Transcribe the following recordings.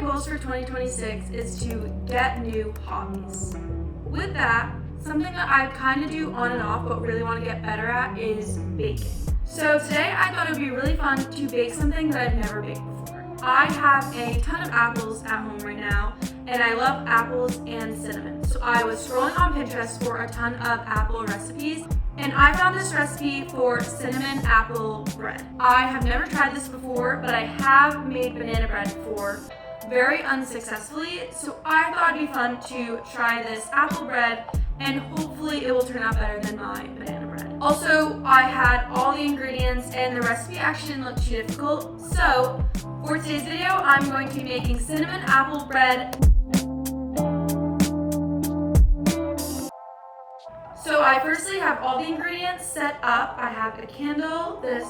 goals for 2026 is to get new hobbies. With that, something that I kind of do on and off but really want to get better at is baking. So today I thought it would be really fun to bake something that I've never baked before. I have a ton of apples at home right now, and I love apples and cinnamon. So I was scrolling on Pinterest for a ton of apple recipes, and I found this recipe for cinnamon apple bread. I have never tried this before, but I have made banana bread before, very unsuccessfully, so I thought it'd be fun to try this apple bread, and hopefully it will turn out better than my banana bread. Also, I had all the ingredients and the recipe actually didn't look too difficult, so for today's video, I'm going to be making cinnamon apple bread. So I firstly have all the ingredients set up. I have a candle, this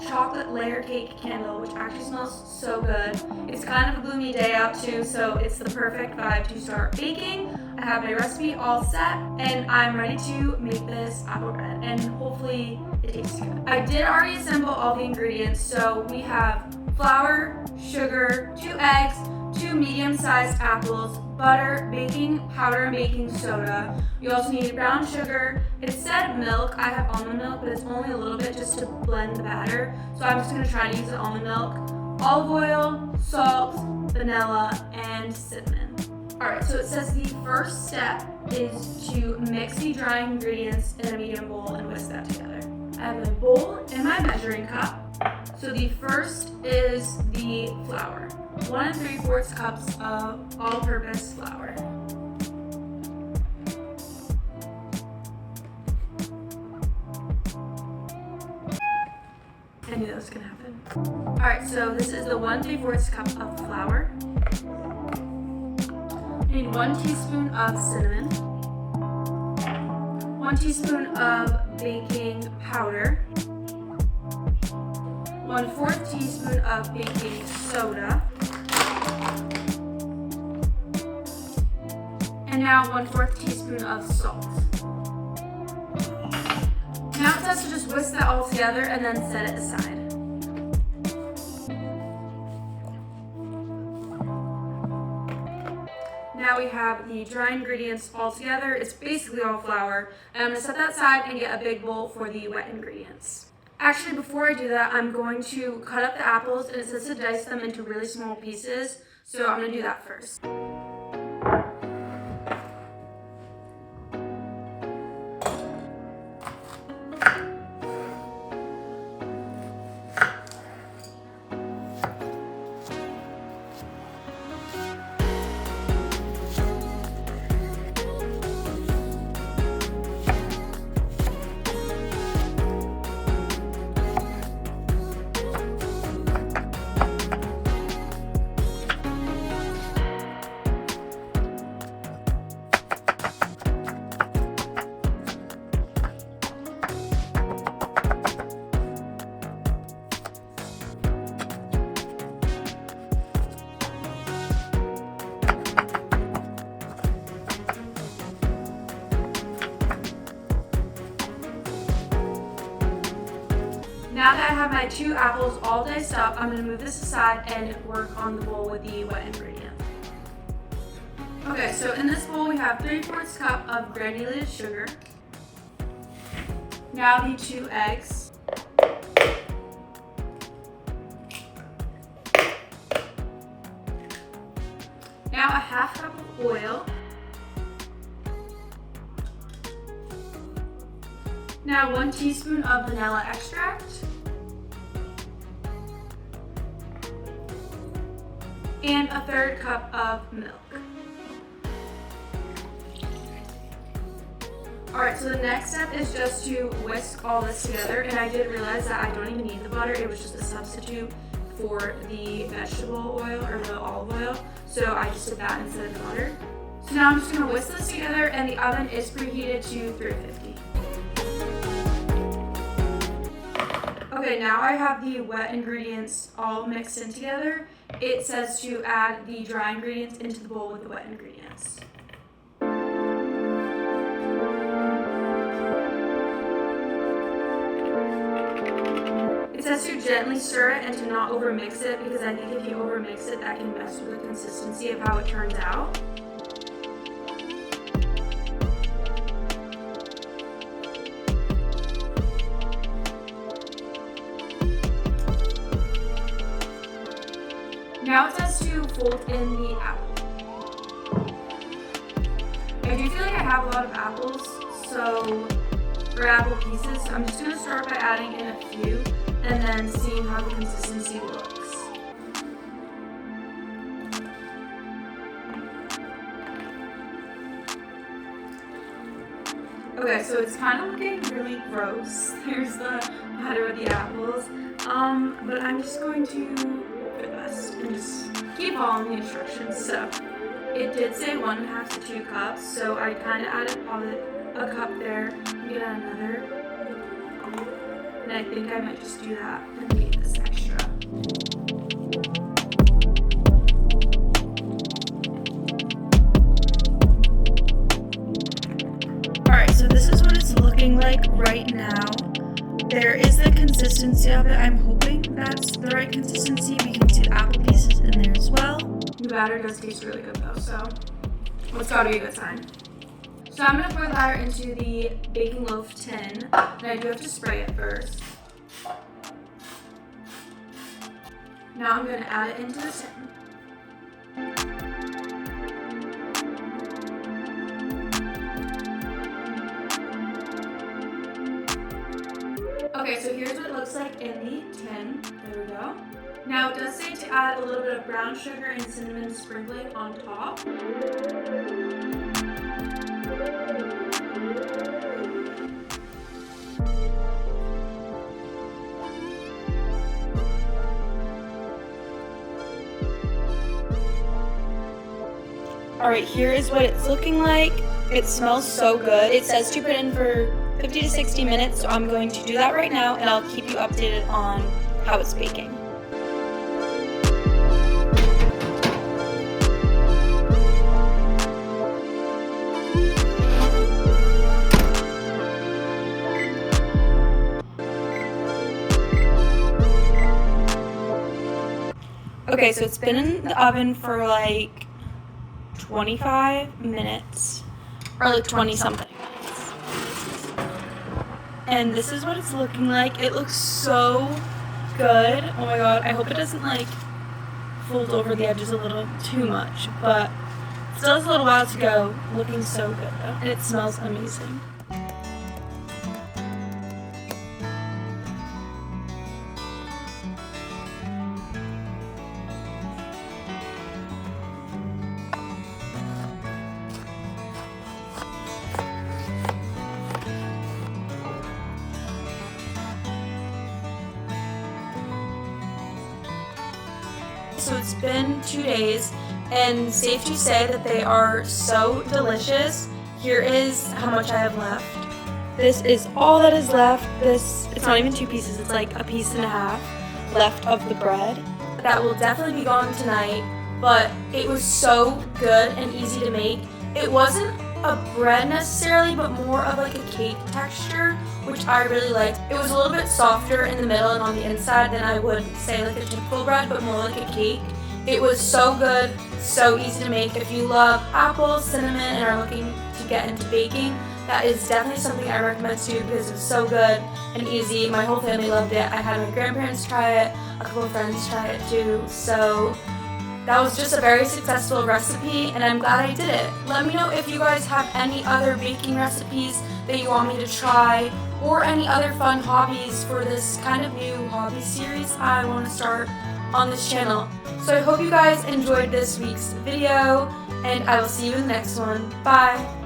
chocolate layer cake candle, which actually smells so good. It's kind of a gloomy day out too, so it's the perfect vibe to start baking. I have my recipe all set, and I'm ready to make this apple bread, and hopefully it tastes good. I did already assemble all the ingredients, so we have flour, sugar, 2 eggs, 2 medium-sized apples, butter, baking powder, and baking soda. You also need brown sugar. It said milk. I have almond milk, but it's only a little bit just to blend the batter. So I'm just going to try to use the almond milk. Olive oil, salt, vanilla, and cinnamon. Alright, so it says the first step is to mix the dry ingredients in a medium bowl and whisk that together. I have my bowl and my measuring cup. So the first is the flour. 1 3/4 cups of all-purpose flour. I knew that was gonna happen. Alright, so this is the 1 3/4 cup of flour. I need 1 teaspoon of cinnamon, 1 teaspoon of baking powder, 1/4 teaspoon of baking soda, and now 1/4 teaspoon of salt. Now it says to just whisk that all together and then set it aside. Now we have the dry ingredients all together. It's basically all flour. And I'm going to set that aside and get a big bowl for the wet ingredients. Actually, before I do that, I'm going to cut up the apples, and it says to dice them into really small pieces. So I'm going to do that first. Now that I have my 2 apples all diced up, I'm going to move this aside and work on the bowl with the wet ingredient. Okay, so in this bowl we have 3/4 cup of granulated sugar. Now the 2 eggs. Now a 1/2 cup of oil. Now 1 teaspoon of vanilla extract. And a 1/3 cup of milk. Alright, so the next step is just to whisk all this together, and I did realize that I don't even need the butter, it was just a substitute for the vegetable oil or the olive oil, so I just did that instead of the butter. So now I'm just going to whisk this together, and the oven is preheated to 350. Okay, now I have the wet ingredients all mixed in together. It says to add the dry ingredients into the bowl with the wet ingredients. says to gently stir it and to not overmix it, because I think if you overmix it, that can mess with the consistency of how it turns out. Now it says to fold in the apple. I do feel like I have a lot of apples, or apple pieces, so I'm just going to start by adding in a few and then seeing how the consistency looks. Okay, so it's kind of looking really gross. There's the batter of the apples, but I'm just going to do the best and just keep following the instructions. So it did say 1.5 to 2 cups, so I kind of added probably a cup there. I'm gonna add another, and I think I might just do that and leave this extra. Alright, so this is what it's looking like right now. There is the consistency of it. I'm hoping that's the right consistency. We can see the apple pieces in there as well. The batter does taste really good though, so it's gotta be a good sign. So I'm gonna pour the batter into the baking loaf tin, and I do have to spray it first. Now I'm gonna add it into the tin. Okay, so here's what it looks like in the tin. There we go. Now it does say to add a little bit of brown sugar and cinnamon sprinkling on top. Alright, here is what it's looking like. It smells so good. It says to put in for 50 to 60 minutes, so I'm going to do that right now, and I'll keep you updated on how it's baking. Okay, so it's been in the oven for like 25 minutes, or like 20 something minutes. And this is what it's looking like. It looks so good. Oh my god, I hope it doesn't like fold over the edges a little too much, but still has a little while to go. Looking so good though, and it smells amazing. So it's been 2 days, and safe to say that they are so delicious. Here is how much I have left. This is all that is left. It's not even 2 pieces, it's like a piece and a half left of the bread. That will definitely be gone tonight, but it was so good and easy to make. It wasn't a bread necessarily, but more of like a cake texture, which I really liked. It was a little bit softer in the middle and on the inside than I would say like a typical bread, but more like a cake. It was so good, so easy to make. If you love apples, cinnamon, and are looking to get into baking, that is definitely something I recommend to you because it was so good and easy. My whole family loved it. I had my grandparents try it, a couple of friends try it too, so that was just a very successful recipe, and I'm glad I did it. Let me know if you guys have any other baking recipes that you want me to try, or any other fun hobbies for this kind of new hobby series I want to start on this channel. So I hope you guys enjoyed this week's video, and I will see you in the next one. Bye!